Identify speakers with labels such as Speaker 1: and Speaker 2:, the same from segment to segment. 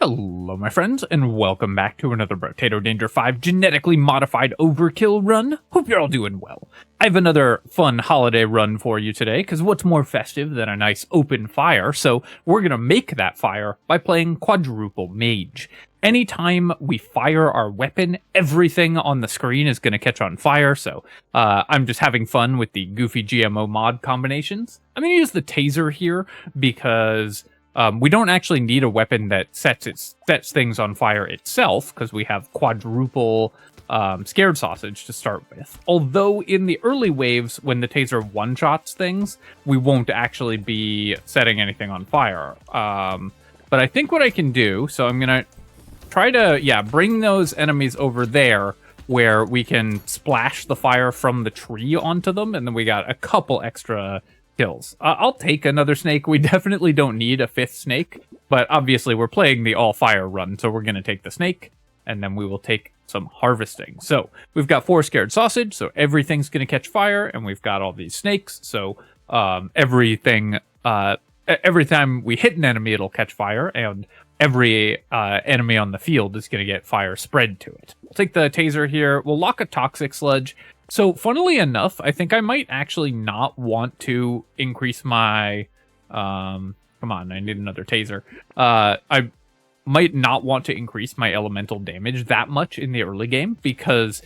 Speaker 1: Hello, my friends, and welcome back to another Brotato Danger 5 Genetically Modified Overkill run. Hope you're all doing well. I have another fun holiday run for you today, because what's more festive than a nice open fire? So we're going to make that fire by playing Quadruple Mage. Anytime we fire our weapon, everything on the screen is going to catch on fire, so I'm just having fun with the goofy GMO mod combinations. I'm going to use the taser here because we don't actually need a weapon that sets things on fire itself, because we have quadruple scared sausage to start with. Although in the early waves, when the taser one-shots things, we won't actually be setting anything on fire. But I think what I can do, so I'm going to try to, bring those enemies over there where we can splash the fire from the tree onto them, and then we got a couple extra kills. I'll take another snake. We definitely don't need a fifth snake, but obviously we're playing the all-fire run, so we're going to take the snake, and then we will take some harvesting. So we've got 4 scared sausage, so everything's going to catch fire, and we've got all these snakes, so every time we hit an enemy, it'll catch fire, and every enemy on the field is going to get fire spread to it. We'll take the taser here. We'll lock a toxic sludge. So, funnily enough, I think I might actually not want to increase my... come on, I need another taser. I might not want to increase my elemental damage that much in the early game, because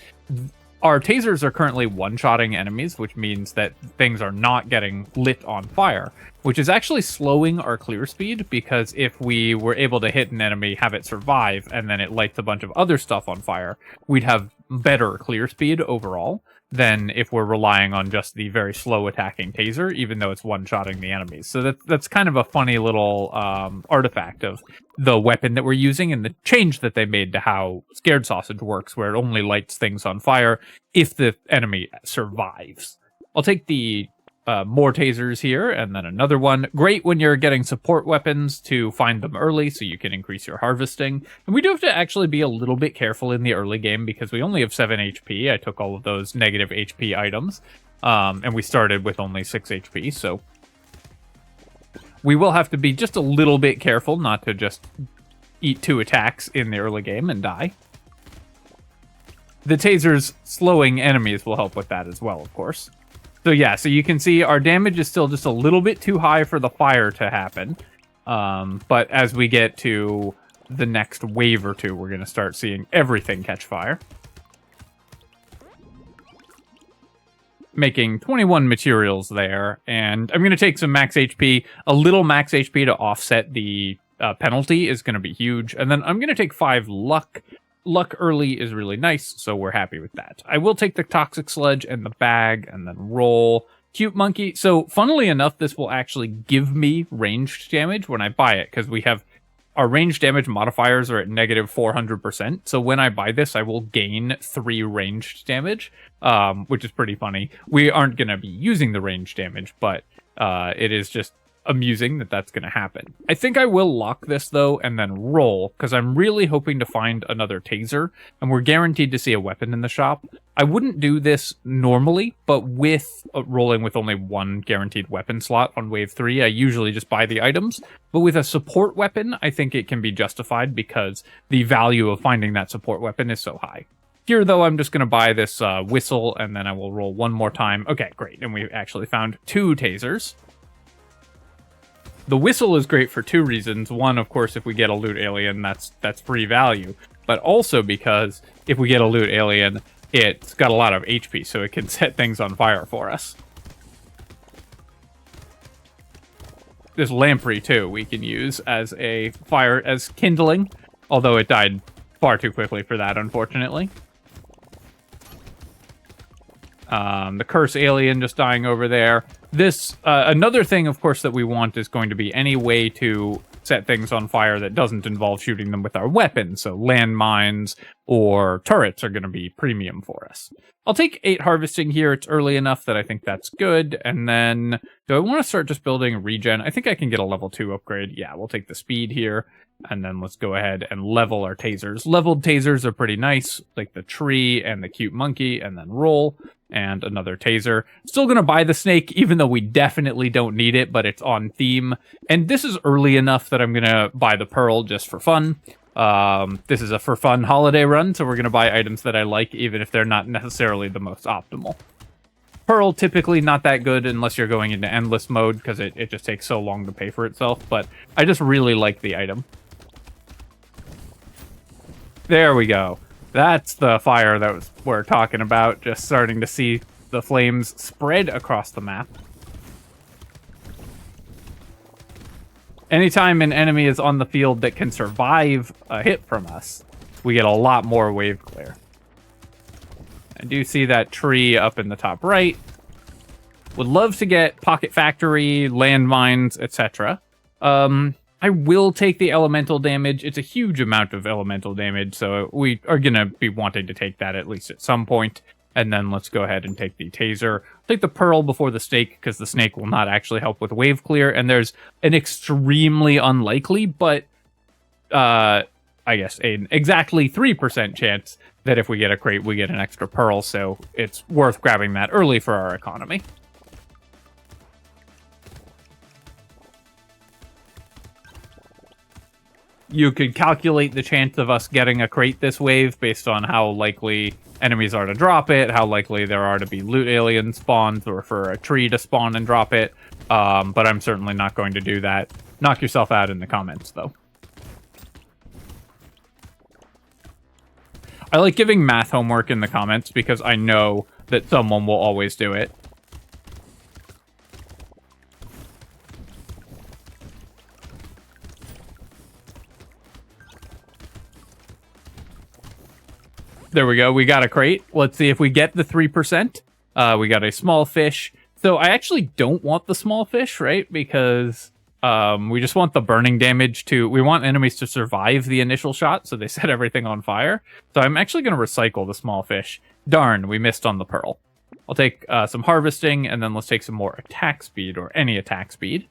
Speaker 1: our tasers are currently one-shotting enemies, which means that things are not getting lit on fire, which is actually slowing our clear speed, because if we were able to hit an enemy, have it survive, and then it lights a bunch of other stuff on fire, we'd have better clear speed overall than if we're relying on just the very slow attacking taser, even though it's one-shotting the enemies. So that's kind of a funny little artifact of the weapon that we're using, and the change that they made to how scared sausage works, where it only lights things on fire if the enemy survives. I'll take the more tasers here, and then another one. Great when you're getting support weapons to find them early so you can increase your harvesting. And we do have to actually be a little bit careful in the early game because we only have 7 HP. I took all of those negative HP items, and we started with only 6 HP, so we will have to be just a little bit careful not to just eat 2 attacks in the early game and die. The tasers slowing enemies will help with that as well, of course. So yeah, so you can see our damage is still just a little bit too high for the fire to happen. But as we get to the next wave or two, we're going to start seeing everything catch fire. Making 21 materials there, and I'm going to take some max HP. A little max HP to offset the penalty is going to be huge. And then I'm going to take 5 luck. Luck early is really nice, so we're happy with that. I will take the toxic sludge and the bag, and then roll. Cute monkey. So, funnily enough, this will actually give me ranged damage when I buy it, because we have our ranged damage modifiers are at negative 400%. So when I buy this, I will gain 3 ranged damage, which is pretty funny. We aren't going to be using the ranged damage, but it is just amusing that that's going to happen. I think I will lock this though and then roll, because I'm really hoping to find another taser, and we're guaranteed to see a weapon in the shop. I wouldn't do this normally, but with rolling with only 1 guaranteed weapon slot on wave 3, I usually just buy the items. But with a support weapon, I think it can be justified because the value of finding that support weapon is so high. Here, though, I'm just going to buy this whistle, and then I will roll 1 more time. Okay, great. And we actually found 2 tasers. The whistle is great for 2 reasons. One, of course, if we get a loot alien, that's free value. But also because if we get a loot alien, it's got a lot of HP, so it can set things on fire for us. This lamprey, too, we can use as a fire, as kindling. Although it died far too quickly for that, unfortunately. The curse alien just dying over there. This, another thing, of course, that we want is going to be any way to set things on fire that doesn't involve shooting them with our weapons. So landmines or turrets are going to be premium for us. I'll take 8 harvesting here. It's early enough that I think that's good. And then, do I want to start just building regen? I think I can get a level 2 upgrade. Yeah, we'll take the speed here. And then let's go ahead and level our tasers. Leveled tasers are pretty nice, like the tree and the cute monkey, and then roll. and another taser. Still going to buy the snake, even though we definitely don't need it, but it's on theme. And this is early enough that I'm going to buy the pearl just for fun. This is a for fun holiday run, so we're going to buy items that I like, even if they're not necessarily the most optimal. Pearl, typically not that good unless you're going into endless mode, because it just takes so long to pay for itself, but I just really like the item. There we go. That's the fire that we're talking about, just starting to see the flames spread across the map. Anytime an enemy is on the field that can survive a hit from us, we get a lot more wave clear. I do see that tree up in the top right. Would love to get Pocket Factory, landmines, etc. I will take the elemental damage. It's a huge amount of elemental damage, so we are going to be wanting to take that at least at some point. And then let's go ahead and take the taser. Take the pearl before the snake, because the snake will not actually help with wave clear. And there's an extremely unlikely, but I guess an exactly 3% chance that if we get a crate, we get an extra pearl. So it's worth grabbing that early for our economy. You could calculate the chance of us getting a crate this wave based on how likely enemies are to drop it, how likely there are to be loot alien spawns, or for a tree to spawn and drop it. But I'm certainly not going to do that. Knock yourself out in the comments, though. I like giving math homework in the comments because I know that someone will always do it. There we go. We got a crate. Let's see if we get the 3%. We got a small fish. So I actually don't want the small fish, right? Because we just want the burning damage to... We want enemies to survive the initial shot, so they set everything on fire. So I'm actually going to recycle the small fish. Darn, we missed on the pearl. I'll take some harvesting, and then let's take some more attack speed, or any attack speed.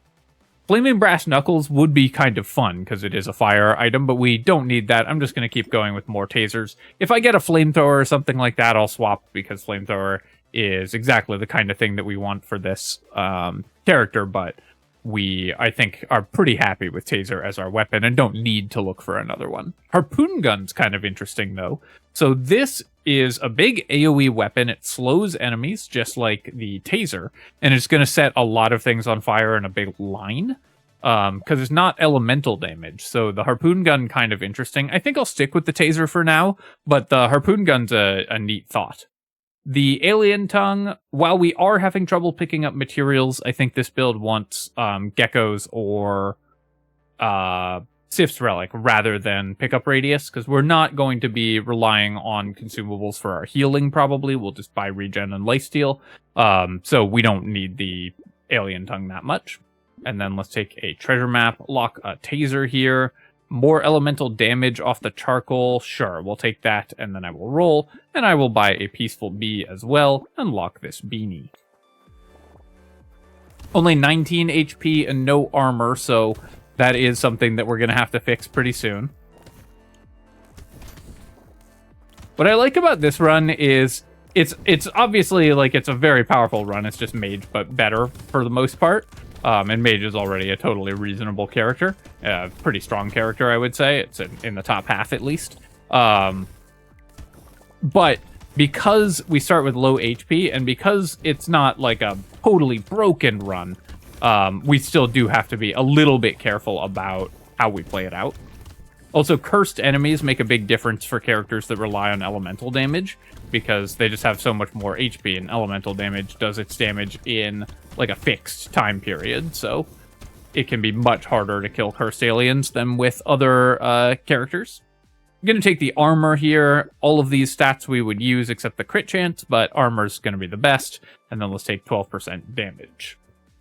Speaker 1: Flaming Brass Knuckles would be kind of fun, because it is a fire item, but we don't need that. I'm just going to keep going with more tasers. If I get a flamethrower or something like that, I'll swap, because flamethrower is exactly the kind of thing that we want for this character, but we, I think, are pretty happy with taser as our weapon and don't need to look for another one. Harpoon gun's kind of interesting, though. So this is a big AoE weapon. It slows enemies, just like the taser, and it's going to set a lot of things on fire in a big line, because it's not elemental damage. So the harpoon gun kind of interesting. I think I'll stick with the taser for now, but the harpoon gun's a neat thought. The alien tongue, while we are having trouble picking up materials, I think this build wants geckos or Sif's Relic rather than pickup radius, because we're not going to be relying on consumables for our healing, probably. We'll just buy regen and lifesteal, so we don't need the alien tongue that much. And then let's take a treasure map, lock a taser here. More elemental damage off the charcoal. Sure, we'll take that, and then I will roll, and I will buy a peaceful bee as well, and lock this beanie. Only 19 HP and no armor, so that is something that we're going to have to fix pretty soon. What I like about this run is it's obviously, like, it's a very powerful run. It's just Mage, but better for the most part. And Mage is already a totally reasonable character. Pretty strong character, I would say. It's in the top half, at least. But because we start with low HP, and because it's not like a totally broken run, we still do have to be a little bit careful about how we play it out. Also, cursed enemies make a big difference for characters that rely on elemental damage, because they just have so much more HP, and elemental damage does its damage in like a fixed time period, so it can be much harder to kill cursed aliens than with other characters. I'm going to take the armor here. All of these stats we would use except the crit chance, but armor's going to be the best, and then let's take 12% damage.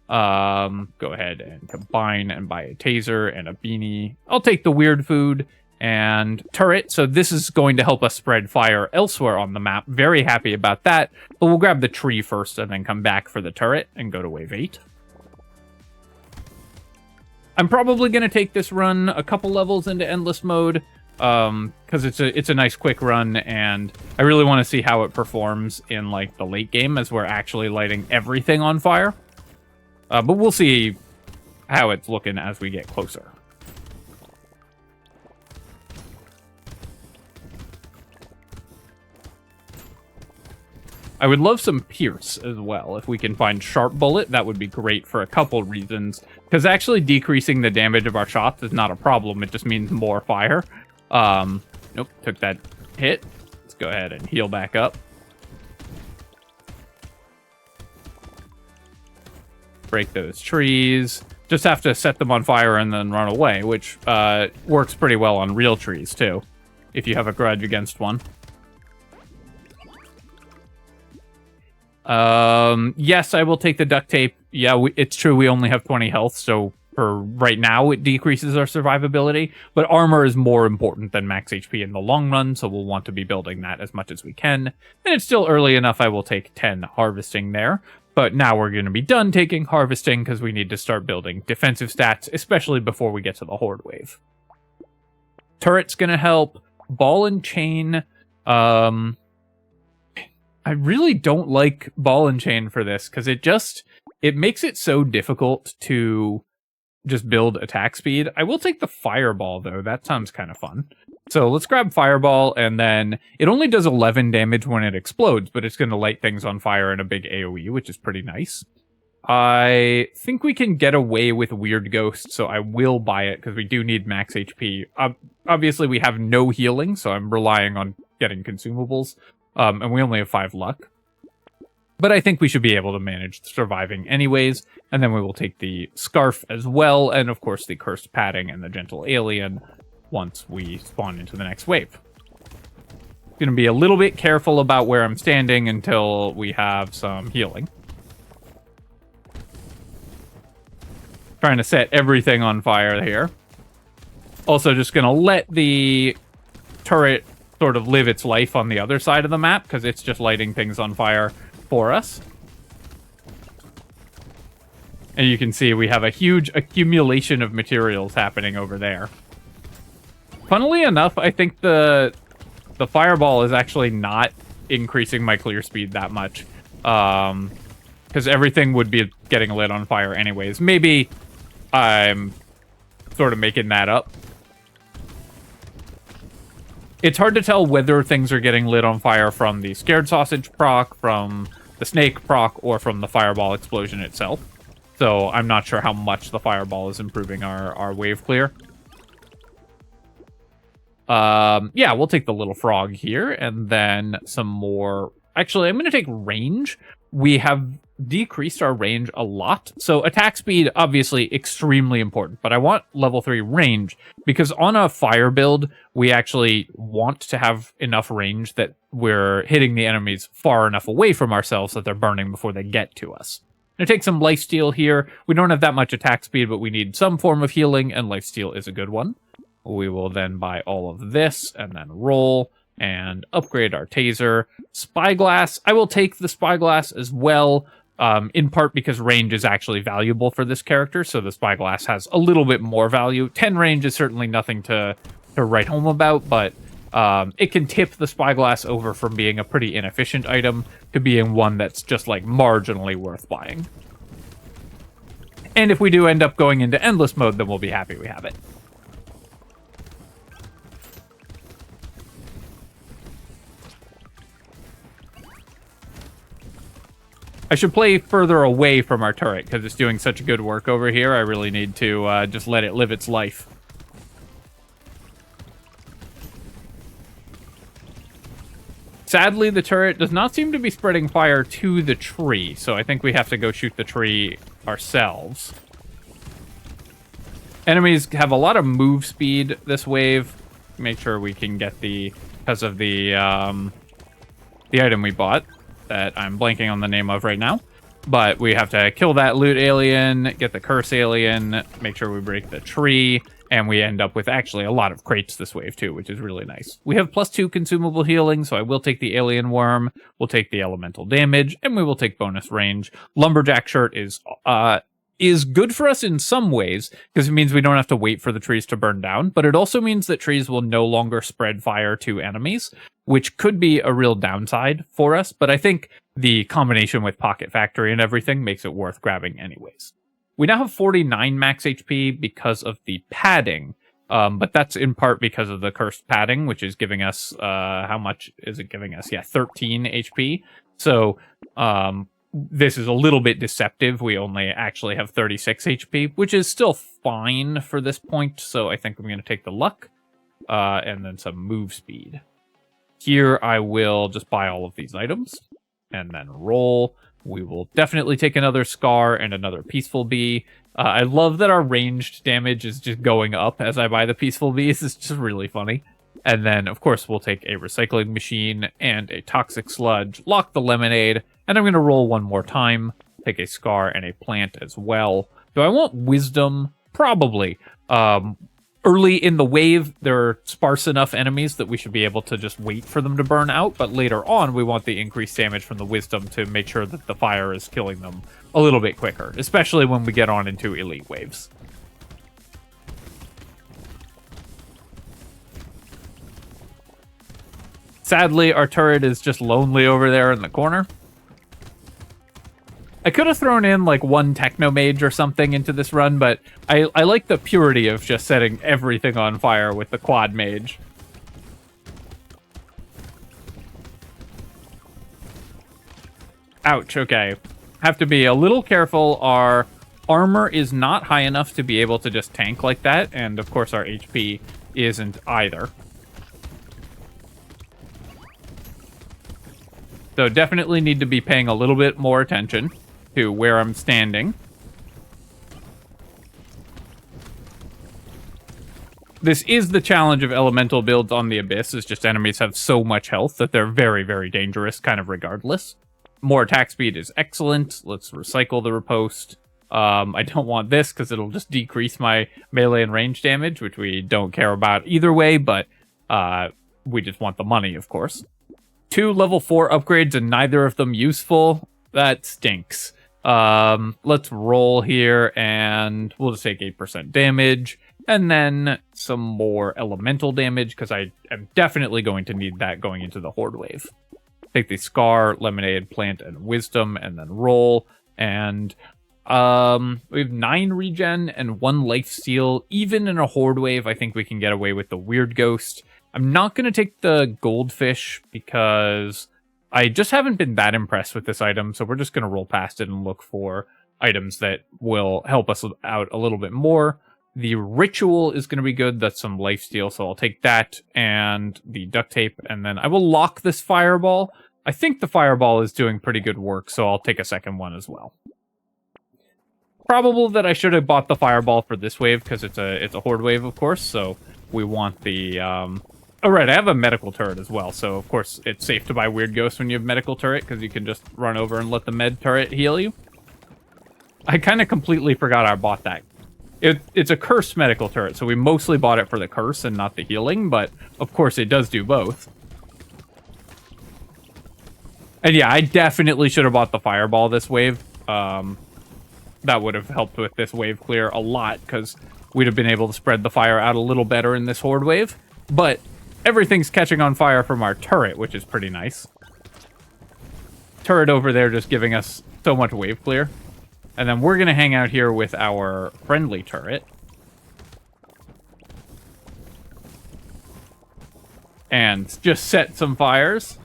Speaker 1: Go ahead and combine and buy a taser and a beanie. I'll take the weird food and turret. So this is going to help us spread fire elsewhere on the map. Very happy about that. But we'll grab the tree first and then come back for the turret and go to wave 8. I'm probably going to take this run a couple levels into endless mode. because it's a nice quick run, and I really want to see how it performs in like the late game as we're actually lighting everything on fire. But we'll see how it's looking as we get closer. I would love some Pierce as well. If we can find Sharp Bullet, that would be great for a couple reasons. Because actually decreasing the damage of our shots is not a problem. It just means more fire. Nope, took that hit. Let's go ahead and heal back up. Break those trees. Just have to set them on fire and then run away, which works pretty well on real trees, too. If you have a grudge against one. Yes, I will take the duct tape. Yeah, it's true we only have 20 health, so for right now it decreases our survivability, but armor is more important than max HP in the long run, so we'll want to be building that as much as we can. And it's still early enough, I will take 10 harvesting there, but now we're going to be done taking harvesting because we need to start building defensive stats, especially before we get to the horde wave. Turret's going to help. Ball and chain, I really don't like ball and chain for this, because it makes it so difficult to just build attack speed. I will take the fireball, though. That sounds kind of fun. So let's grab fireball, and then it only does 11 damage when it explodes, but it's going to light things on fire in a big AoE, which is pretty nice. I think we can get away with Weird Ghost, so I will buy it, because we do need max HP. Obviously, we have no healing, so I'm relying on getting consumables. And we only have 5 luck. But I think we should be able to manage surviving anyways. And then we will take the Scarf as well. And of course the Cursed Padding and the Gentle Alien once we spawn into the next wave. Gonna be a little bit careful about where I'm standing until we have some healing. Trying to set everything on fire here. Also just gonna let the turret sort of live its life on the other side of the map, because it's just lighting things on fire for us. And you can see we have a huge accumulation of materials happening over there. Funnily enough, I think the fireball is actually not increasing my clear speed that much. Because everything would be getting lit on fire anyways. Maybe I'm sort of making that up. It's hard to tell whether things are getting lit on fire from the Scared Sausage proc, from the Snake proc, or from the Fireball explosion itself. So I'm not sure how much the Fireball is improving our wave clear. Yeah, we'll take the little frog here, and then some more... Actually, I'm going to take range. We have decreased our range a lot. So attack speed, obviously, extremely important. But I want level 3 range, because on a fire build, we actually want to have enough range that we're hitting the enemies far enough away from ourselves that they're burning before they get to us. I'm going to take some lifesteal here. We don't have that much attack speed, but we need some form of healing, and lifesteal is a good one. We will then buy all of this, and then roll, and upgrade our taser. Spyglass, I will take the spyglass as well, in part because range is actually valuable for this character, so the spyglass has a little bit more value. 10 range is certainly nothing to write home about, but it can tip the spyglass over from being a pretty inefficient item to being one that's just like marginally worth buying. And if we do end up going into endless mode, then we'll be happy we have it. I should play further away from our turret, because it's doing such good work over here. I really need to just let it live its life. Sadly, the turret does not seem to be spreading fire to the tree, so I think we have to go shoot the tree ourselves. Enemies have a lot of move speed this wave. Make sure we can get because of the item we bought that I'm blanking on the name of right now. But we have to kill that loot alien, get the curse alien, make sure we break the tree, and we end up with actually a lot of crates this wave too, which is really nice. We have +2 consumable healing, so I will take the alien worm, we'll take the elemental damage, and we will take bonus range. Lumberjack shirt is is good for us in some ways, because it means we don't have to wait for the trees to burn down, but it also means that trees will no longer spread fire to enemies, which could be a real downside for us, but I think the combination with Pocket Factory and everything makes it worth grabbing anyways. We now have 49 max HP because of the padding, but that's in part because of the cursed padding, which is giving us, how much is it giving us? Yeah, 13 HP. So, this is a little bit deceptive. We only actually have 36 HP, which is still fine for this point. So I think I'm going to take the luck, and then some move speed. Here I will just buy all of these items and then roll. We will definitely take another Scar and another Peaceful Bee. I love that our ranged damage is just going up as I buy the Peaceful Bees. It's just really funny. And then, of course, we'll take a Recycling Machine and a Toxic Sludge, lock the Lemonade, and I'm going to roll one more time, take a Scar and a Plant as well. Do I want Wisdom? Probably. Early in the wave, there are sparse enough enemies that we should be able to just wait for them to burn out, but later on, we want the increased damage from the Wisdom to make sure that the fire is killing them a little bit quicker, especially when we get on into elite waves. Sadly, our turret is just lonely over there in the corner. I could have thrown in like one Techno Mage or something into this run, but I like the purity of just setting everything on fire with the Quad Mage. Ouch, okay. Have to be a little careful. Our armor is not high enough to be able to just tank like that, and of course our HP isn't either. So definitely need to be paying a little bit more attention to where I'm standing. This is the challenge of elemental builds on the Abyss, is just enemies have so much health that they're very, very dangerous, kind of regardless. More attack speed is excellent. Let's recycle the riposte. I don't want this because it'll just decrease my melee and range damage, which we don't care about either way, but we just want the money, of course. 2 level 4 upgrades and neither of them useful. That stinks. Let's roll here and we'll just take 8% damage and then some more elemental damage because I am definitely going to need that going into the Horde wave. Take the Scar, Lemonade, Plant, and Wisdom and then roll. And we have 9 regen and 1 life steal. Even in a Horde wave, I think we can get away with the Weird Ghost. I'm not going to take the Goldfish because I just haven't been that impressed with this item, so we're just going to roll past it and look for items that will help us out a little bit more. The Ritual is going to be good. That's some lifesteal, so I'll take that and the Duct Tape, and then I will lock this Fireball. I think the Fireball is doing pretty good work, so I'll take a second one as well. Probable that I should have bought the Fireball for this wave, because it's a Horde wave, of course, so we want the... Oh, right, I have a medical turret as well, so of course it's safe to buy Weird Ghost when you have medical turret, because you can just run over and let the med turret heal you. I kind of completely forgot I bought that. It's a cursed medical turret, so we mostly bought it for the curse and not the healing, but of course it does do both. And yeah, I definitely should have bought the Fireball this wave. That would have helped with this wave clear a lot, because we'd have been able to spread the fire out a little better in this Horde wave. But everything's catching on fire from our turret, which is pretty nice. Turret over there just giving us so much wave clear. And then we're going to hang out here with our friendly turret. And just set some fires.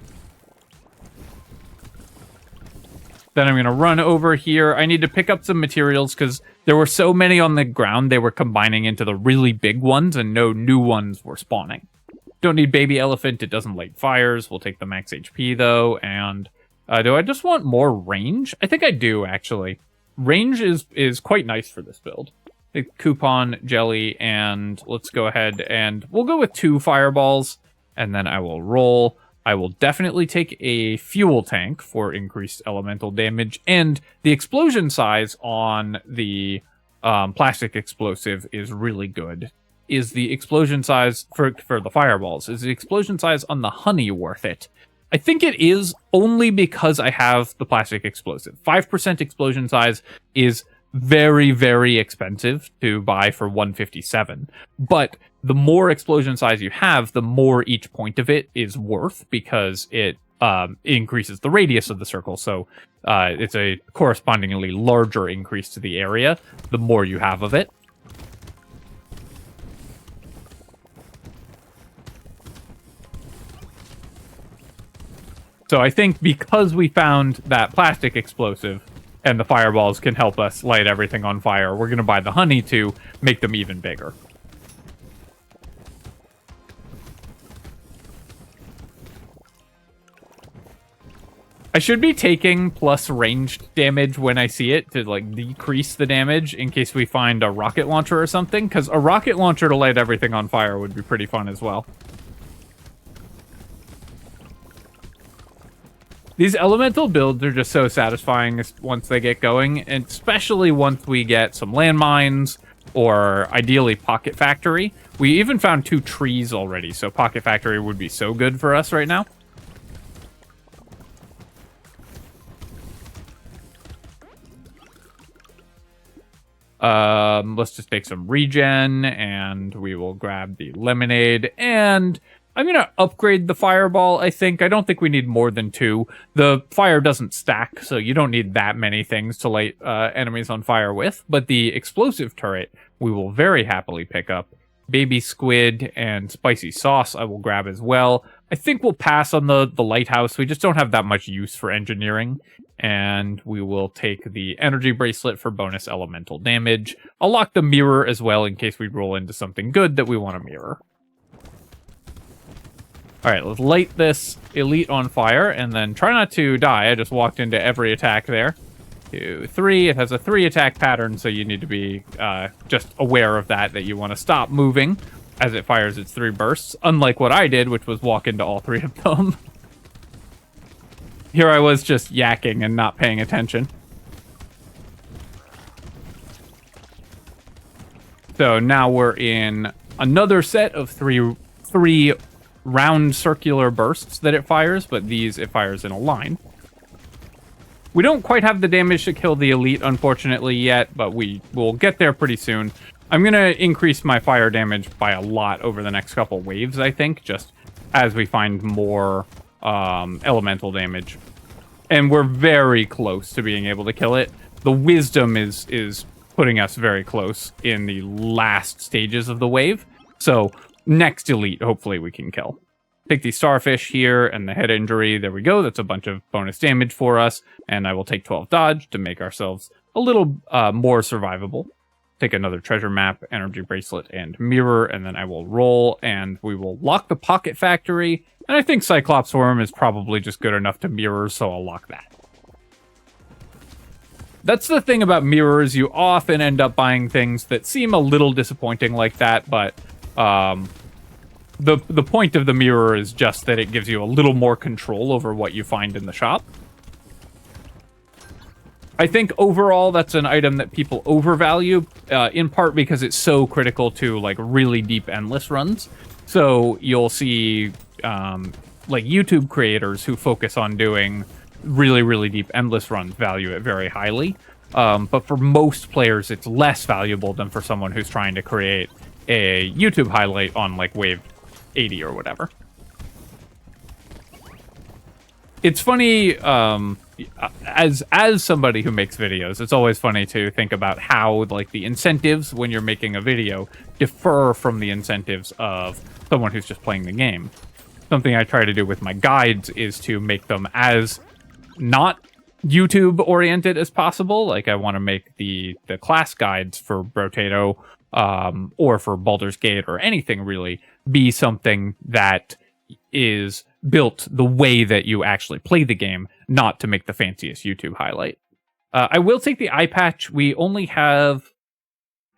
Speaker 1: Then I'm going to run over here. I need to pick up some materials because there were so many on the ground, they were combining into the really big ones and no new ones were spawning. Don't need Baby Elephant. It doesn't light fires. We'll take the max HP, though. And do I just want more range? I think I do, actually. Range is quite nice for this build. Take Coupon, Jelly, and let's go ahead and we'll go with 2 Fireballs. And then I will roll. I will definitely take a Fuel Tank for increased elemental damage. And the explosion size on the plastic explosive is really good. Is the explosion size for the Fireballs, is the explosion size on the honey worth it? I think it is, only because I have the plastic explosive. 5% explosion size is very, very expensive to buy for 157. But the more explosion size you have, the more each point of it is worth, because it increases the radius of the circle. So it's a correspondingly larger increase to the area the more you have of it. So I think because we found that plastic explosive and the fireballs can help us light everything on fire, we're going to buy the honey to make them even bigger. I should be taking plus ranged damage when I see it to like decrease the damage in case we find a rocket launcher or something, because a rocket launcher to light everything on fire would be pretty fun as well. These elemental builds are just so satisfying once they get going, and especially once we get some landmines, or ideally Pocket Factory. We even found 2 trees already, so Pocket Factory would be so good for us right now. Let's just take some regen, and we will grab the lemonade, and I'm going to upgrade the fireball, I think. I don't think we need more than 2. The fire doesn't stack, so you don't need that many things to light enemies on fire with. But the explosive turret, we will very happily pick up. Baby squid and spicy sauce I will grab as well. I think we'll pass on the lighthouse. We just don't have that much use for engineering. And we will take the energy bracelet for bonus elemental damage. I'll lock the mirror as well in case we roll into something good that we want to mirror. Alright, let's light this elite on fire, and then try not to die. I just walked into every attack there. 2, 3. It has a 3 attack pattern, so you need to be just aware of that you want to stop moving as it fires its 3 bursts. Unlike what I did, which was walk into all 3 of them. Here I was just yakking and not paying attention. So now we're in another set of three round circular bursts that it fires, but these it fires in a line. We don't quite have the damage to kill the elite, unfortunately, yet, but we will get there pretty soon. I'm going to increase my fire damage by a lot over the next couple waves, I think, just as we find more elemental damage. And we're very close to being able to kill it. The wisdom is putting us very close in the last stages of the wave. So next elite, hopefully we can kill. Take the starfish here and the head injury. There we go. That's a bunch of bonus damage for us. And I will take 12 dodge to make ourselves a little more survivable. Take another treasure map, energy bracelet, and mirror. And then I will roll and we will lock the Pocket Factory. And I think Cyclops Worm is probably just good enough to mirror, so I'll lock that. That's the thing about mirrors. You often end up buying things that seem a little disappointing like that, but the point of the mirror is just that it gives you a little more control over what you find in the shop. I think overall that's an item that people overvalue, in part because it's so critical to like really deep endless runs. So you'll see like YouTube creators who focus on doing really, really deep endless runs value it very highly. But for most players, it's less valuable than for someone who's trying to create a YouTube highlight on like wave 80 or whatever. It's funny, as somebody who makes videos, it's always funny to think about how like the incentives when you're making a video differ from the incentives of someone who's just playing the game. Something I try to do with my guides is to make them as not YouTube oriented as possible. Like I want to make the class guides for Brotato or for Baldur's Gate or anything really be something that is built the way that you actually play the game, not to make the fanciest YouTube highlight. I will take the eye patch. We only have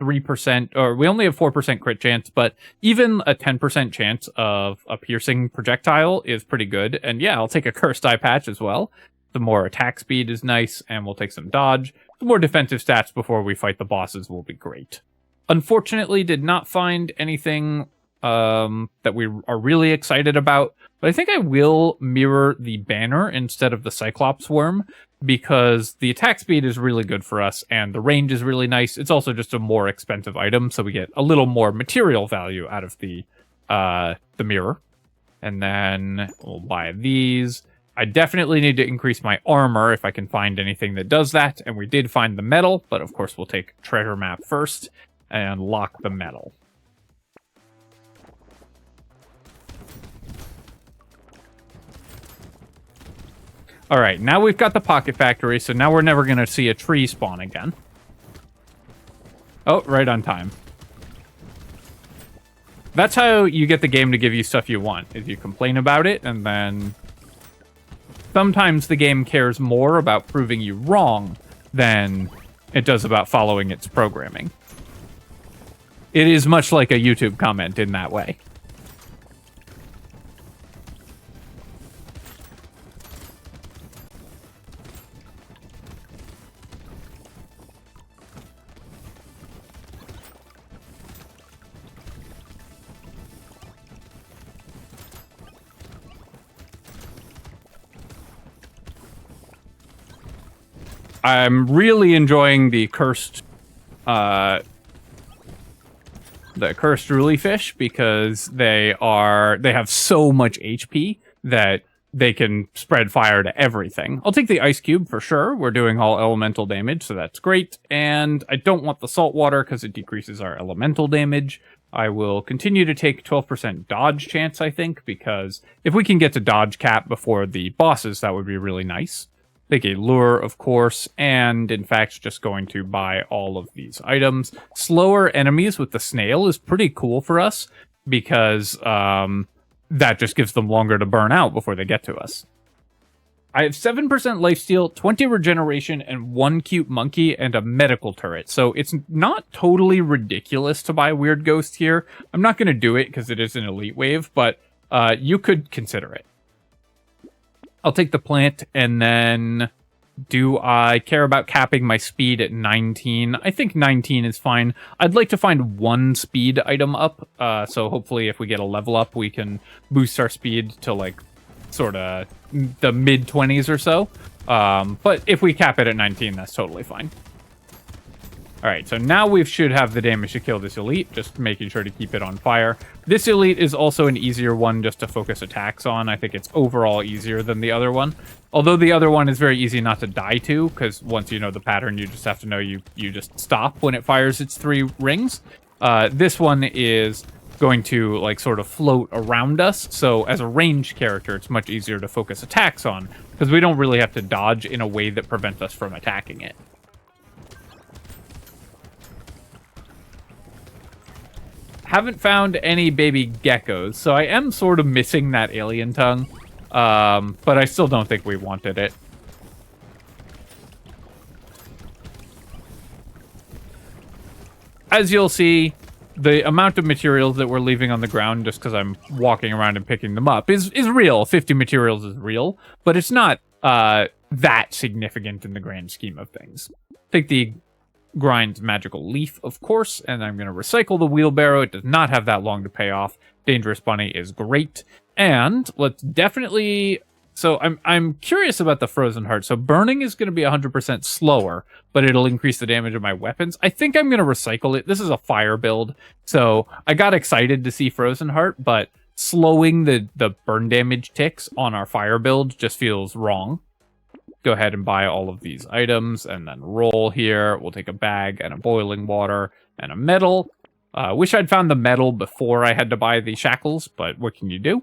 Speaker 1: 3%, or we only have 4% crit chance, but even a 10% chance of a piercing projectile is pretty good. And yeah, I'll take a cursed eye patch as well. The more attack speed is nice, and we'll take some dodge. The more defensive stats before we fight the bosses will be great. Unfortunately, did not find anything that we are really excited about, but I think I will mirror the banner instead of the Cyclops Worm, because the attack speed is really good for us and the range is really nice. It's also just a more expensive item, so we get a little more material value out of the mirror. And then we'll buy these. I definitely need to increase my armor if I can find anything that does that, and we did find the metal, but of course we'll take treasure map first and lock the metal. All right, now we've got the pocket factory, so now we're never going to see a tree spawn again. Oh, right on time. That's how you get the game to give you stuff you want, is you complain about it, and then sometimes the game cares more about proving you wrong than it does about following its programming. It is much like a YouTube comment in that way. I'm really enjoying the cursed rulyfish because they have so much HP that they can spread fire to everything. I'll take the ice cube for sure. We're doing all elemental damage, so that's great. And I don't want the salt water because it decreases our elemental damage. I will continue to take 12% dodge chance, I think, because if we can get to dodge cap before the bosses, that would be really nice. Take a lure, of course, and in fact, just going to buy all of these items. Slower enemies with the snail is pretty cool for us because that just gives them longer to burn out before they get to us. I have 7% lifesteal, 20 regeneration, and 1 cute monkey and a medical turret. So it's not totally ridiculous to buy Weird Ghost here. I'm not going to do it because it is an elite wave, but you could consider it. I'll take the plant, and then do I care about capping my speed at 19? I think 19 is fine. I'd like to find one speed item up, so hopefully if we get a level up, we can boost our speed to, like, sort of the mid-20s or so. But if we cap it at 19, that's totally fine. Alright, so now we should have the damage to kill this elite, just making sure to keep it on fire. This elite is also an easier one just to focus attacks on. I think it's overall easier than the other one. Although the other one is very easy not to die to, because once you know the pattern, you just have to know you just stop when it fires its 3 rings. This one is going to, like, sort of float around us, so as a ranged character, it's much easier to focus attacks on, because we don't really have to dodge in a way that prevents us from attacking it. Haven't found any baby geckos, so I am sort of missing that alien tongue, but I still don't think we wanted it. As you'll see, the amount of materials that we're leaving on the ground just because I'm walking around and picking them up is real. 50 materials is real, but it's not that significant in the grand scheme of things. Take the grind magical leaf, of course, and I'm going to recycle the wheelbarrow. It does not have that long to pay off. Dangerous bunny is great, and let's definitely... So I'm curious about the frozen heart. So burning is going to be 100% slower, but it'll increase the damage of my weapons. I think I'm going to recycle it. This is a fire build, so I got excited to see frozen heart, but slowing the burn damage ticks on our fire build just feels wrong. Go ahead and buy all of these items and then roll here. We'll take a bag and a boiling water and a metal. Wish I'd found the metal before I had to buy the shackles, but what can you do?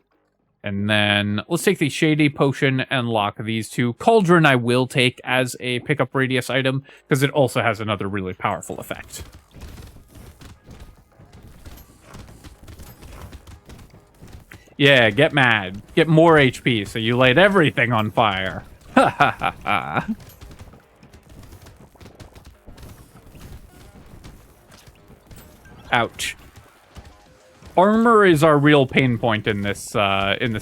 Speaker 1: And then let's take the shady potion and lock these two. Cauldron I will take as a pickup radius item because it also has another really powerful effect. Yeah, get mad. Get more HP so you light everything on fire. Ha ha ha ha. Ouch. Armor is our real pain point in this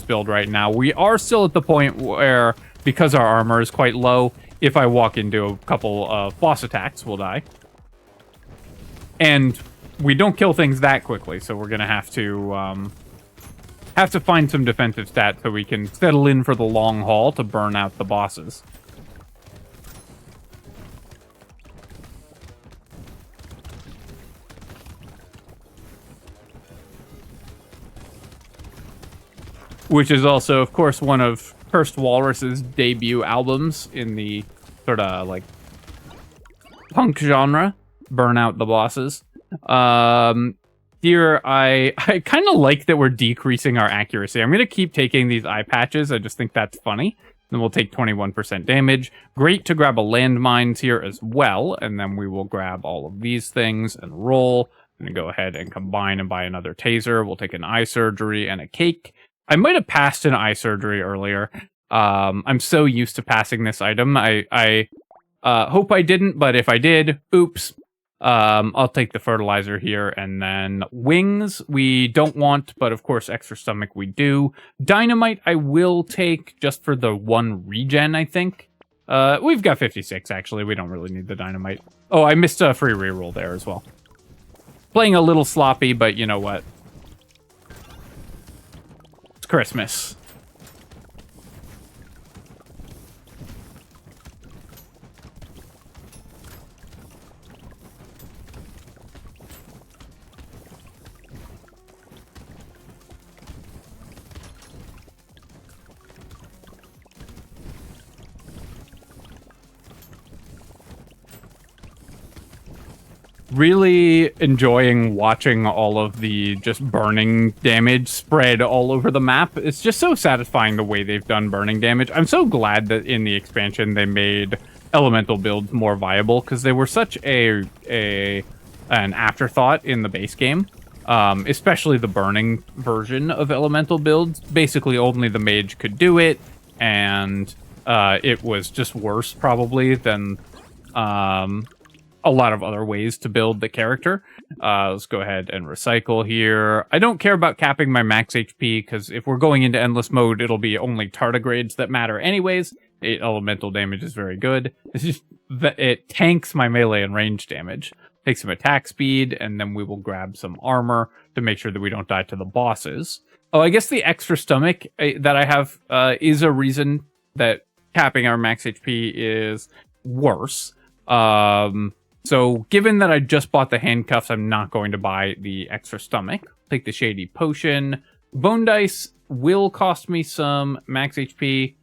Speaker 1: build right now. We are still at the point where, because our armor is quite low, if I walk into a couple of boss attacks, we'll die. And we don't kill things that quickly, so we're gonna have to find some defensive stats so we can settle in for the long haul to burn out the bosses. which is also, of course, one of Cursed Walrus's debut albums in the sort of like punk genre. Burn out the bosses. Here, I kind of like that we're decreasing our accuracy. I'm going to keep taking these eye patches. I just think that's funny. Then we'll take 21% damage. Great to grab a landmines here as well. And then we will grab all of these things and roll. I'm going to go ahead and combine and buy another taser. We'll take an eye surgery and a cake. I might have passed an eye surgery earlier. I'm so used to passing this item. I hope I didn't, but if I did, oops. I'll take the fertilizer here, and then wings we don't want, but of course extra stomach we do. Dynamite I will take just for the one regen, I think. We've got 56 actually, we don't really need the dynamite. Oh, I missed a free reroll there as well. Playing a little sloppy, but you know what? It's Christmas. Really enjoying watching all of the just burning damage spread all over the map. It's just so satisfying the way they've done burning damage. I'm so glad that in the expansion they made elemental builds more viable, because they were such an afterthought in the base game. Especially the burning version of elemental builds. Basically only the mage could do it, and it was just worse probably than a lot of other ways to build the character. Let's go ahead and recycle here. I don't care about capping my max HP, because if we're going into endless mode, it'll be only tardigrades that matter anyways. Elemental damage is very good. It's just that it tanks my melee and range damage. Take some attack speed, and then we will grab some armor to make sure that we don't die to the bosses. Oh, I guess the extra stomach that I have is a reason that capping our max HP is worse. So given that I just bought the handcuffs, I'm not going to buy the extra stomach. Take the shady potion. Bone dice will cost me some max HP.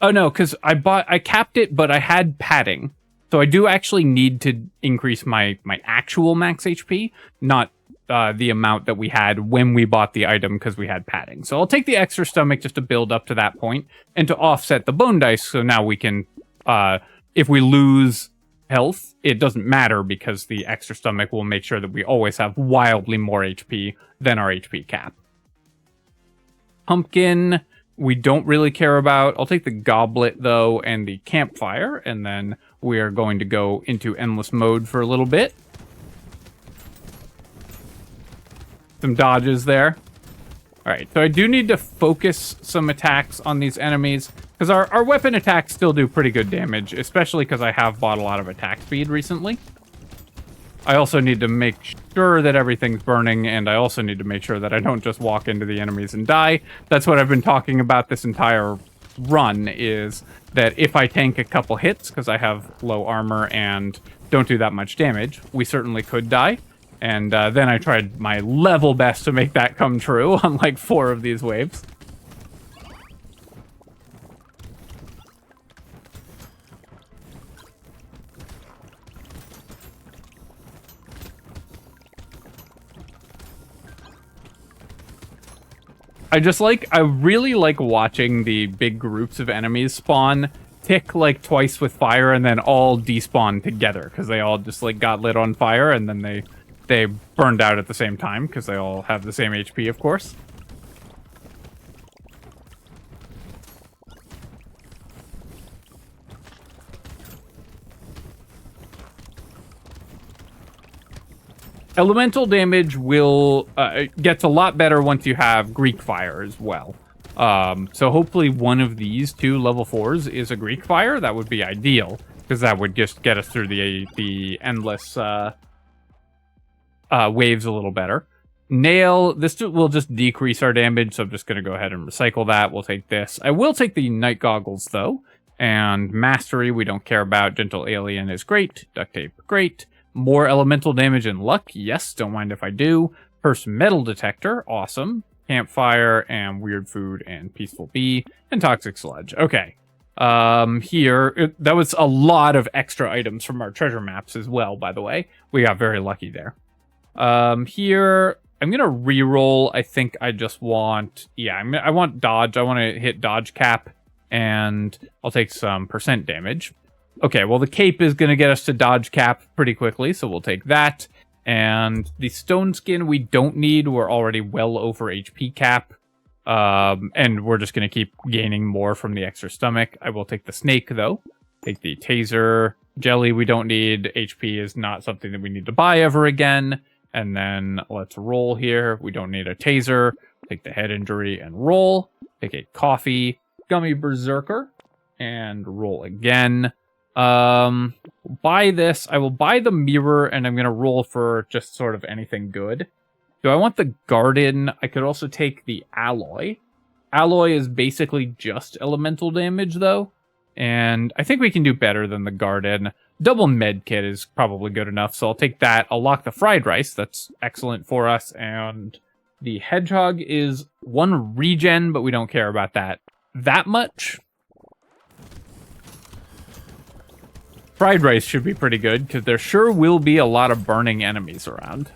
Speaker 1: Oh no, because I capped it, but I had padding. So I do actually need to increase my actual max HP, not the amount that we had when we bought the item because we had padding. So I'll take the extra stomach just to build up to that point and to offset the bone dice. So now we can, if we lose health, it doesn't matter, because the extra stomach will make sure that we always have wildly more HP than our HP cap. Pumpkin, we don't really care about. I'll take the goblet, though, and the campfire, and then we are going to go into endless mode for a little bit. Some dodges there. Alright, so I do need to focus some attacks on these enemies, because our weapon attacks still do pretty good damage, especially because I have bought a lot of attack speed recently. I also need to make sure that everything's burning, and I also need to make sure that I don't just walk into the enemies and die. That's what I've been talking about this entire run, is that if I tank a couple hits, because I have low armor and don't do that much damage, we certainly could die. And then I tried my level best to make that come true on like 4 of these waves. I really like watching the big groups of enemies spawn, tick like twice with fire, and then all despawn together, because they all just like got lit on fire, and then they burned out at the same time, because they all have the same HP, of course. Elemental damage will gets a lot better once you have Greek Fire as well. So hopefully one of these 2 level 4s is a Greek Fire. That would be ideal, because that would just get us through the endless waves a little better. Nail, this will just decrease our damage, so I'm just going to go ahead and recycle that. We'll take this. I will take the Night Goggles, though. And Mastery, we don't care about. Gentle Alien is great. Duct Tape, great. More elemental damage and luck, yes, don't mind if I do. First Metal Detector, awesome. campfire, and weird food, and peaceful bee, and toxic sludge. Okay. That was a lot of extra items from our treasure maps as well, by the way. We got very lucky there. Here, I'm gonna reroll. I think I just want, I want dodge. I want to hit dodge cap, and I'll take some percent damage. Okay, well, the cape is gonna get us to dodge cap pretty quickly, so we'll take that. And the stone skin we don't need. We're already well over HP cap. And we're just going to keep gaining more from the extra stomach. I will take the snake, though. Take the taser. Jelly we don't need. HP is not something that we need to buy ever again. And then let's roll here. We don't need a taser. Take the head injury and roll. Take a coffee. Gummy berserker. And roll again. Buy this. I will buy the mirror, and I'm going to roll for just sort of anything good. Do I want the garden? I could also take the alloy. Alloy is basically just elemental damage, though. And I think we can do better than the garden. Double med kit is probably good enough, so I'll take that. I'll lock the fried rice. That's excellent for us. And the hedgehog is 1 regen, but we don't care about that much. Fried rice should be pretty good, because there sure will be a lot of burning enemies around.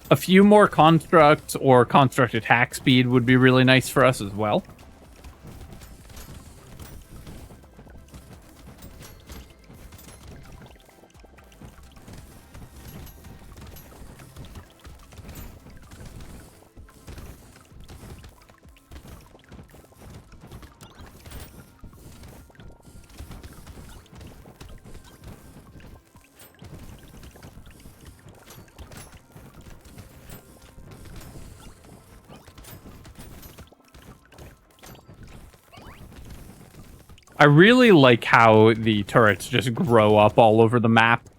Speaker 1: A few more constructs or construct attack speed would be really nice for us as well. I really like how the turrets just grow up all over the map.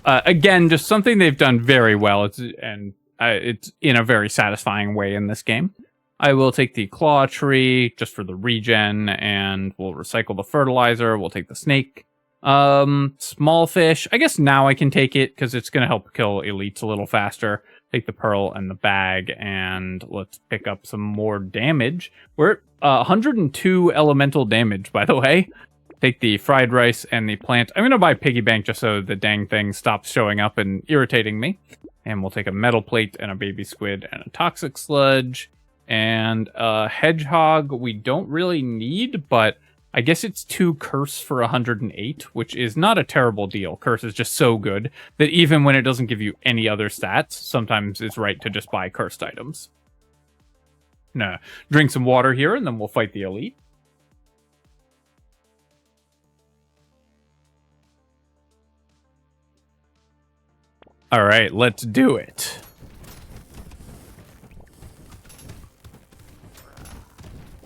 Speaker 1: Again, just something they've done very well. It's in a very satisfying way in this game. I will take the claw tree just for the regen, and we'll recycle the fertilizer. We'll take the snake. Small fish. I guess now I can take it because it's going to help kill elites a little faster. Take the pearl and the bag, and let's pick up some more damage. We're at 102 elemental damage, by the way. Take the fried rice and the plant. I'm going to buy piggy bank just so the dang thing stops showing up and irritating me. And we'll take a metal plate and a baby squid and a toxic sludge. And a hedgehog we don't really need, but I guess it's 2 curse for 108, which is not a terrible deal. Curse is just so good that even when it doesn't give you any other stats, sometimes it's right to just buy cursed items. Nah, drink some water here, and then we'll fight the elite. All right, let's do it.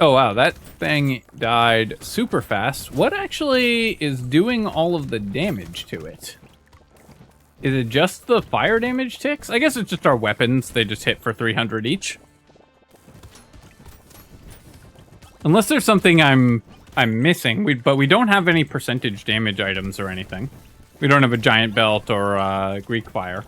Speaker 1: Oh, wow, that thing died super fast. What actually is doing all of the damage to it? Is it just the fire damage ticks? I guess it's just our weapons. They just hit for 300 each. Unless there's something I'm missing. But we don't have any percentage damage items or anything. We don't have a giant belt or Greek fire.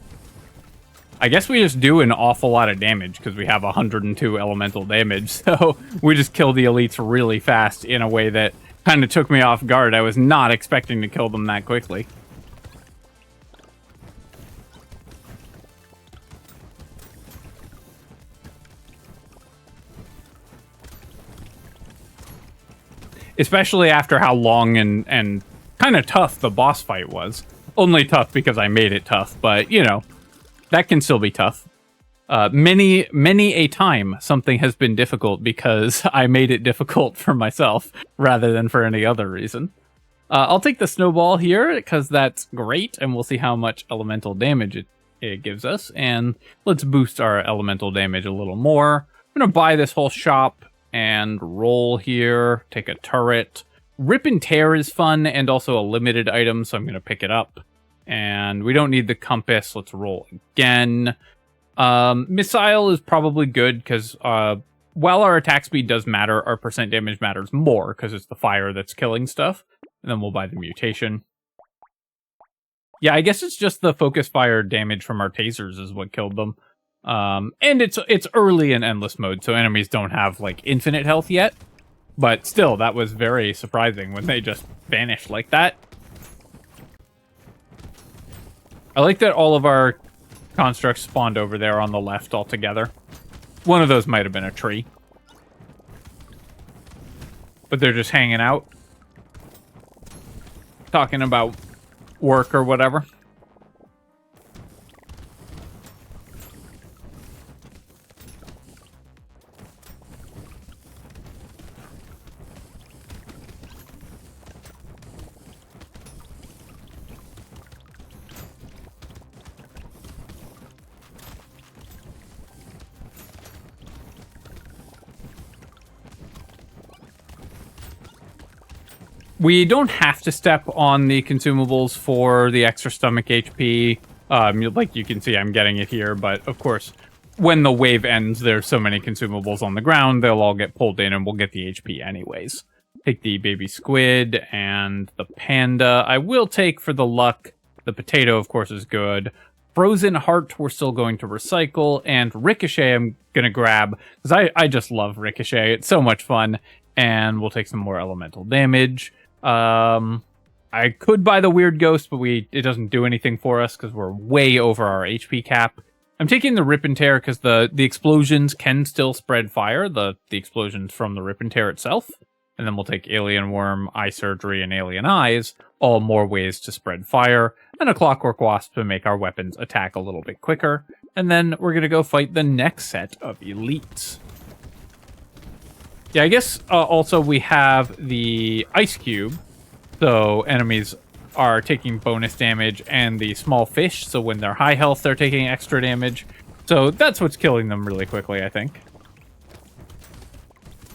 Speaker 1: I guess we just do an awful lot of damage because we have 102 elemental damage. So we just kill the elites really fast in a way that kind of took me off guard. I was not expecting to kill them that quickly. Especially after how long and kind of tough the boss fight was. Only tough because I made it tough, but you know. That can still be tough. Many a time something has been difficult because I made it difficult for myself rather than for any other reason. I'll take the snowball here because that's great, and we'll see how much elemental damage it gives us. And let's boost our elemental damage a little more. I'm going to buy this whole shop and roll here. Take a turret. Rip and tear is fun and also a limited item, so I'm going to pick it up. And we don't need the compass. Let's roll again. Missile is probably good because while our attack speed does matter, our percent damage matters more because it's the fire that's killing stuff. And then we'll buy the mutation. Yeah, I guess it's just the focus fire damage from our tasers is what killed them. And it's early in endless mode, so enemies don't have like infinite health yet. But still, that was very surprising when they just vanished like that. I like that all of our constructs spawned over there on the left altogether. One of those might have been a tree. But they're just hanging out. Talking about work or whatever. We don't have to step on the consumables for the extra stomach HP. Like you can see, I'm getting it here, but of course, when the wave ends, there's so many consumables on the ground, they'll all get pulled in and we'll get the HP anyways. Take the baby squid and the panda. I will take for the luck. The potato, of course, is good. Frozen heart, we're still going to recycle. And ricochet, I'm going to grab, because I just love ricochet. It's so much fun. And we'll take some more elemental damage. I could buy the weird ghost, but it doesn't do anything for us because we're way over our HP cap. I'm taking the rip and tear because the explosions can still spread fire, the explosions from the rip and tear itself. And then we'll take alien worm, eye surgery, and alien eyes, all more ways to spread fire, and a clockwork wasp to make our weapons attack a little bit quicker. And then we're gonna go fight the next set of elites. Yeah, I guess also we have the ice cube, so enemies are taking bonus damage, and the small fish, so when they're high health, they're taking extra damage. So that's what's killing them really quickly, I think.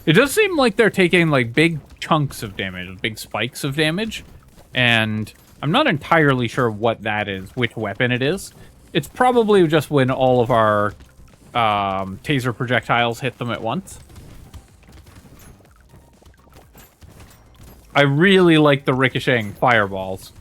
Speaker 1: It does seem like they're taking like big chunks of damage, big spikes of damage, and I'm not entirely sure what that is, which weapon it is. It's probably just when all of our taser projectiles hit them at once. I really like the ricocheting fireballs.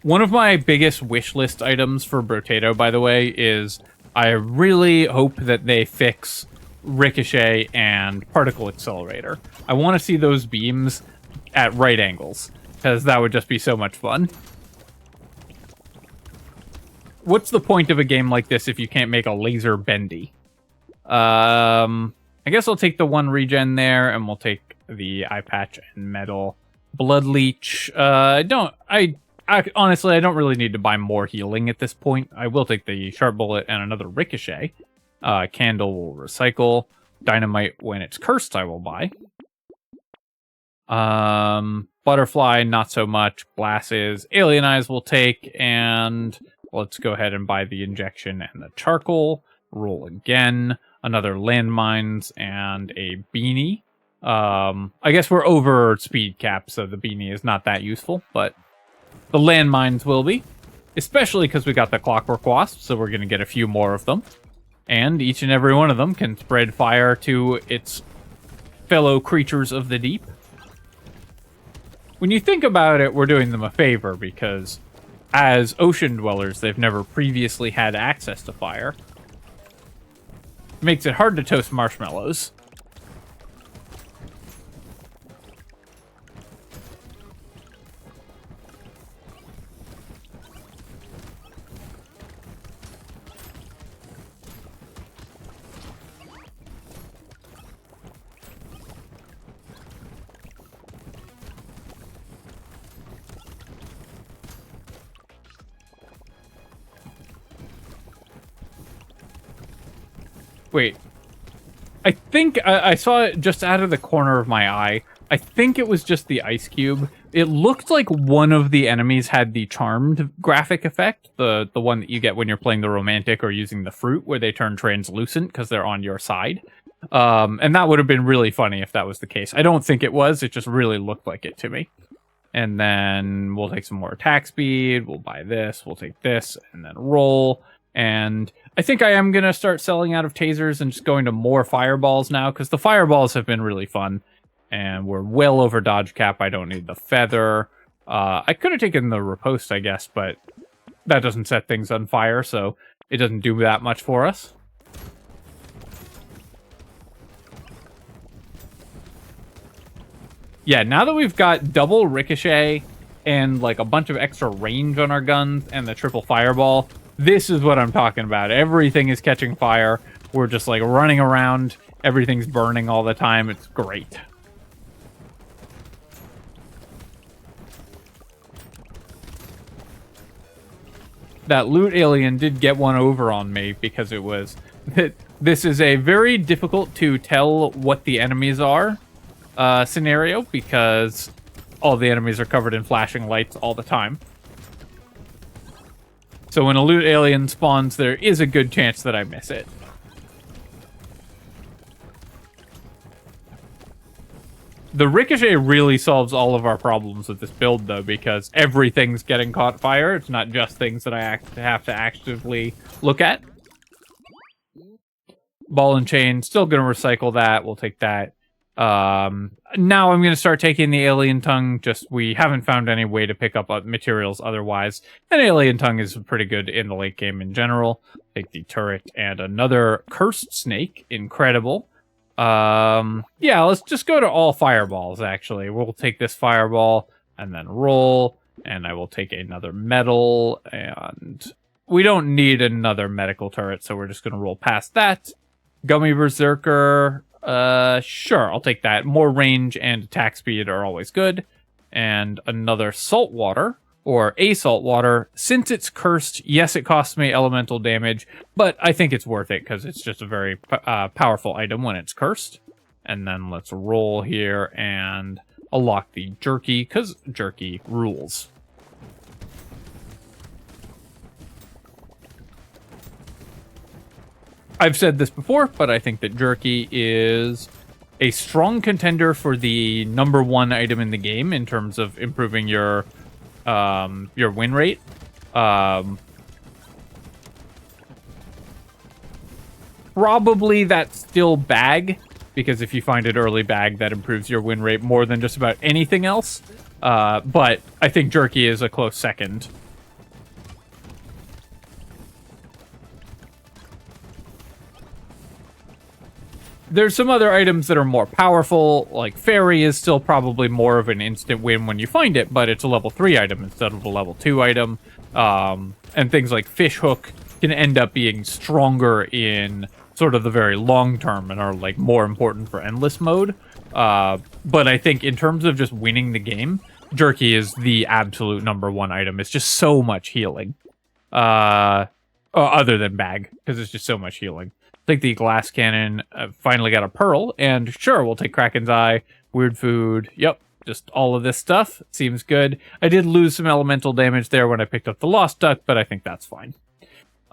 Speaker 1: One of my biggest wish list items for Brotato, by the way, is I really hope that they fix ricochet and particle accelerator. I want to see those beams at right angles, because that would just be so much fun. What's the point of a game like this if you can't make a laser bendy? I guess I'll take the one regen there, and we'll take the eye patch and metal. Blood leech. I honestly, I don't really need to buy more healing at this point. I will take the sharp bullet and another ricochet. Candle will recycle. Dynamite, when it's cursed, I will buy. Butterfly, not so much. Glasses. Alien eyes will take, and let's go ahead and buy the injection and the charcoal. Roll again. Another landmines and a beanie. I guess we're over speed cap, so the beanie is not that useful, but the landmines will be. Especially because we got the clockwork wasp, so we're going to get a few more of them. And each and every one of them can spread fire to its fellow creatures of the deep. When you think about it, we're doing them a favor, because as ocean dwellers, they've never previously had access to fire. It makes it hard to toast marshmallows. Wait. I think I saw it just out of the corner of my eye. I think it was just the ice cube. It looked like one of the enemies had the charmed graphic effect, the one that you get when you're playing the romantic or using the fruit, where they turn translucent because they're on your side. And that would have been really funny if that was the case. I don't think it was. It just really looked like it to me. And then we'll take some more attack speed. We'll buy this. We'll take this and then roll. And I think I am going to start selling out of tasers and just going to more fireballs now, because the fireballs have been really fun. And we're well over dodge cap. I don't need the feather. I could have taken the riposte, I guess, but that doesn't set things on fire, so it doesn't do that much for us. Yeah, now that we've got double ricochet and like a bunch of extra range on our guns and the triple fireball, this is what I'm talking about. Everything is catching fire. We're just like running around. Everything's burning all the time. It's great. That loot alien did get one over on me because it was... This is a very difficult to tell what the enemies are scenario because all the enemies are covered in flashing lights all the time. So when a loot alien spawns, there is a good chance that I miss it. The ricochet really solves all of our problems with this build, though, because everything's getting caught fire. It's not just things that I have to actively look at. Ball and chain, still going to recycle that. We'll take that. Now I'm going to start taking the alien tongue. Just we haven't found any way to pick up materials otherwise. And alien tongue is pretty good in the late game in general. Take the turret and another cursed snake. Incredible. Yeah, let's just go to all fireballs, actually. We'll take this fireball and then roll, and I will take another metal, and we don't need another medical turret, so we're just going to roll past that. Gummy Berserker, sure, I'll take that. More range and attack speed are always good. And another saltwater, or a saltwater. Since it's cursed, yes, it costs me elemental damage, but I think it's worth it because it's just a very powerful item when it's cursed. And then let's roll here and unlock the jerky, because jerky rules. I've said this before, but I think that jerky is a strong contender for the #1 item in the game in terms of improving your win rate. Probably that's still bag, because if you find it early bag, that improves your win rate more than just about anything else. But I think jerky is a close second. There's some other items that are more powerful, like Fairy is still probably more of an instant win when you find it, but it's a level 3 item instead of a level 2 item. And things like Fish Hook can end up being stronger in sort of the very long term and are like more important for endless mode. But I think in terms of just winning the game, jerky is the absolute #1 item. It's just so much healing. Other than bag, because it's just so much healing. Take the glass cannon, finally got a pearl, and sure, we'll take Kraken's Eye, weird food, yep, just all of this stuff, seems good. I did lose some elemental damage there when I picked up the Lost Duck, but I think that's fine.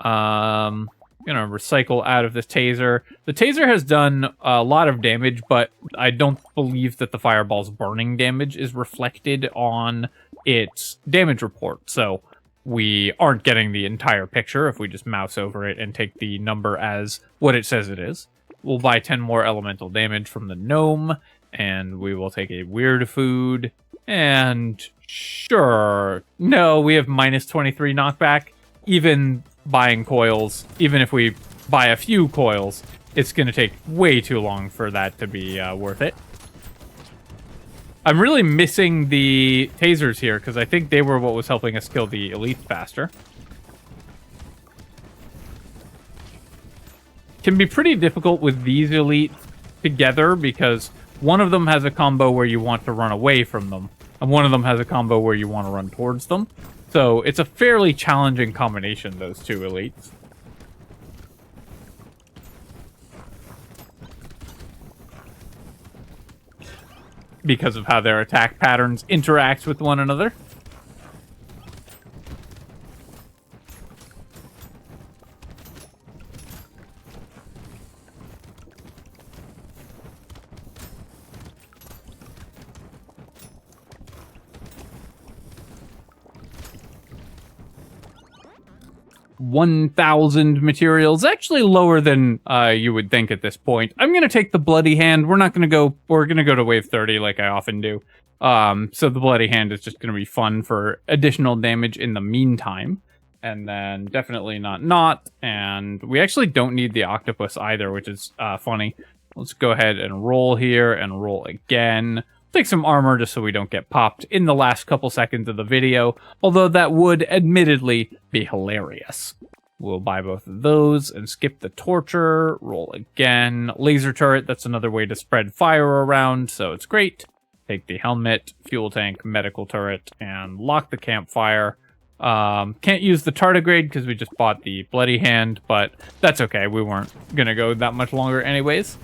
Speaker 1: Gonna recycle out of this taser. The taser has done a lot of damage, but I don't believe that the fireball's burning damage is reflected on its damage report, so we aren't getting the entire picture if we just mouse over it and take the number as what it says it is. We'll buy 10 more elemental damage from the gnome, and we will take a weird food, and sure, no, we have minus 23 knockback. Even buying coils, even if we buy a few coils, it's going to take way too long for that to be worth it. I'm really missing the tasers here, because I think they were what was helping us kill the elites faster. Can be pretty difficult with these elites together, because one of them has a combo where you want to run away from them, and one of them has a combo where you want to run towards them. So it's a fairly challenging combination, those two elites. Because of how their attack patterns interact with one another. 1,000 materials, actually lower than you would think at this point. I'm gonna take the Bloody Hand. We're gonna go to wave 30 like I often do. So the Bloody Hand is just gonna be fun for additional damage in the meantime. And then definitely not. And we actually don't need the octopus either, which is funny. Let's go ahead and roll here and roll again. Take some armor just so we don't get popped in the last couple seconds of the video, although that would admittedly be hilarious. We'll buy both of those and skip the torture, roll again. Laser turret, that's another way to spread fire around, so it's great. Take the helmet, fuel tank, medical turret, and lock the campfire. Can't use the tardigrade because we just bought the Bloody Hand, but that's okay. We weren't gonna go that much longer anyways.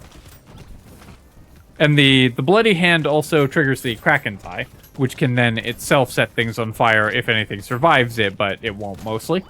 Speaker 1: And the Bloody Hand also triggers the Kraken's Eye, which can then itself set things on fire if anything survives it, but it won't mostly.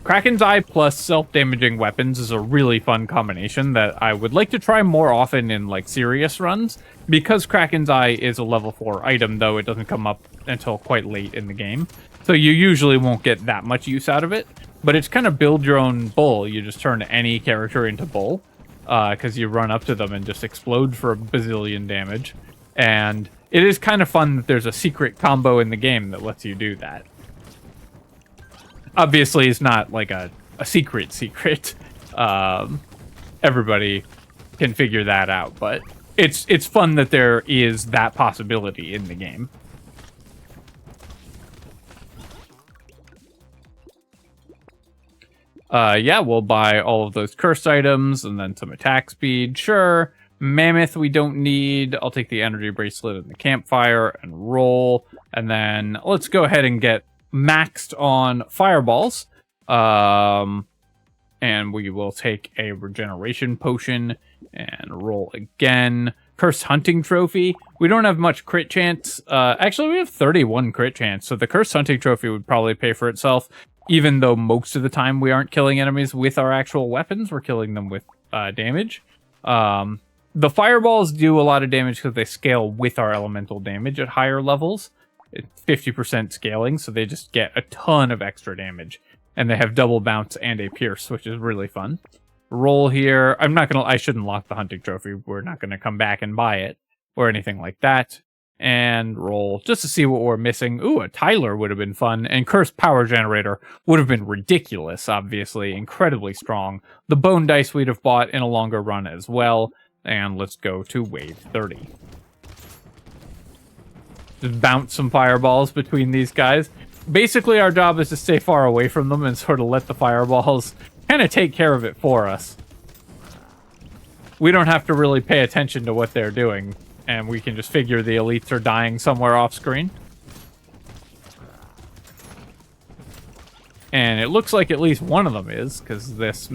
Speaker 1: Kraken's Eye plus self-damaging weapons is a really fun combination that I would like to try more often in, like, serious runs. Because Kraken's Eye is a level 4 item, though, it doesn't come up until quite late in the game. So you usually won't get that much use out of it. But it's kind of build your own bull. You just turn any character into bull. Because you run up to them and just explode for a bazillion damage. And it is kind of fun that there's a secret combo in the game that lets you do that. Obviously, it's not like a secret. Everybody can figure that out, but it's fun that there is that possibility in the game. Yeah, we'll buy all of those cursed items and then some attack speed. Sure. Mammoth we don't need. I'll take the energy bracelet and the campfire and roll. And then let's go ahead and get maxed on fireballs. And we will take a regeneration potion and roll again. Cursed hunting trophy. We don't have much crit chance. Actually, we have 31 crit chance. So the cursed hunting trophy would probably pay for itself. Even though most of the time we aren't killing enemies with our actual weapons, we're killing them with damage. The fireballs do a lot of damage because they scale with our elemental damage at higher levels. It's 50% scaling, so they just get a ton of extra damage. And they have double bounce and a pierce, which is really fun. Roll here. I shouldn't lock the hunting trophy. We're not gonna come back and buy it or anything like that. And roll just to see what we're missing. Ooh, a Tyler would have been fun. And Cursed Power Generator would have been ridiculous, obviously. Incredibly strong. The Bone Dice we'd have bought in a longer run as well. And let's go to wave 30. Just bounce some fireballs between these guys. Basically, our job is to stay far away from them and sort of let the fireballs kind of take care of it for us. We don't have to really pay attention to what they're doing. And we can just figure the elites are dying somewhere off screen. And it looks like at least one of them is, because this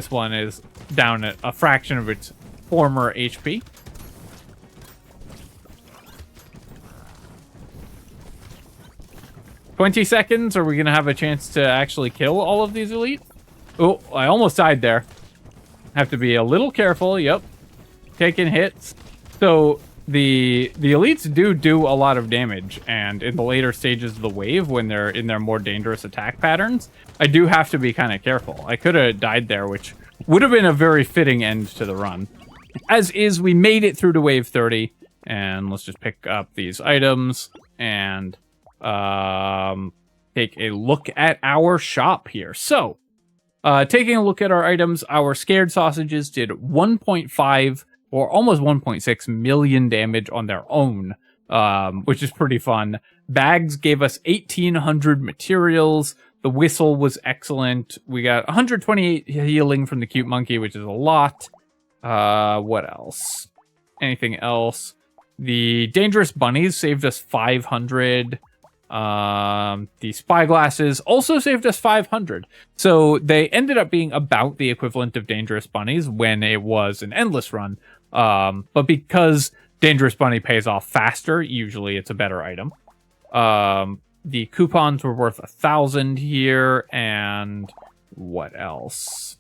Speaker 1: one is down at a fraction of its former HP. "20 seconds? Are we going to have a chance to actually kill all of these elites?" Oh, I almost died there. Have to be a little careful. Yep. Taking hits. So the elites do a lot of damage, and in the later stages of the wave, when they're in their more dangerous attack patterns, I do have to be kind of careful. I could have died there, which would have been a very fitting end to the run. As is, we made it through to wave 30, and let's just pick up these items and take a look at our shop here. So, taking a look at our items, our scared sausages did 1.5 or almost 1.6 million damage on their own, which is pretty fun. Bags gave us 1,800 materials. The whistle was excellent. We got 128 healing from the cute monkey, which is a lot. What else? Anything else? The dangerous bunnies saved us 500. The spyglasses also saved us 500. So they ended up being about the equivalent of dangerous bunnies when it was an endless run. But because dangerous bunny pays off faster, usually it's a better item. The coupons were worth 1,000 here, and what else?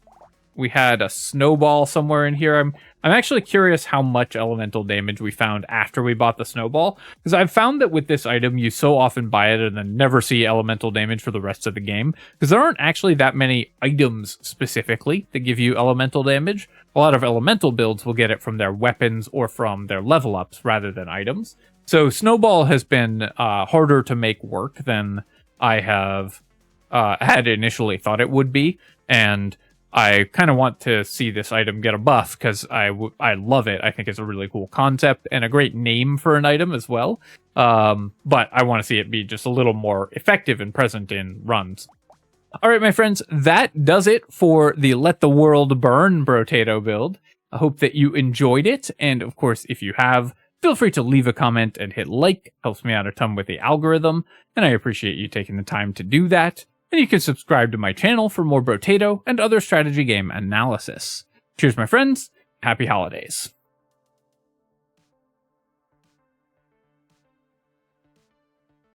Speaker 1: We had a snowball somewhere in here. I'm actually curious how much elemental damage we found after we bought the snowball, because I've found that with this item, you so often buy it and then never see elemental damage for the rest of the game, because there aren't actually that many items specifically that give you elemental damage. A lot of elemental builds will get it from their weapons or from their level ups rather than items. So snowball has been harder to make work than I have had initially thought it would be, and I kind of want to see this item get a buff because I love it. I think it's a really cool concept and a great name for an item as well. But I want to see it be just a little more effective and present in runs. All right, my friends, that does it for the Let the World Burn Brotato build. I hope that you enjoyed it. And of course, if you have, feel free to leave a comment and hit like. Helps me out a ton with the algorithm. And I appreciate you taking the time to do that. And you can subscribe to my channel for more Brotato and other strategy game analysis. Cheers, my friends. Happy holidays.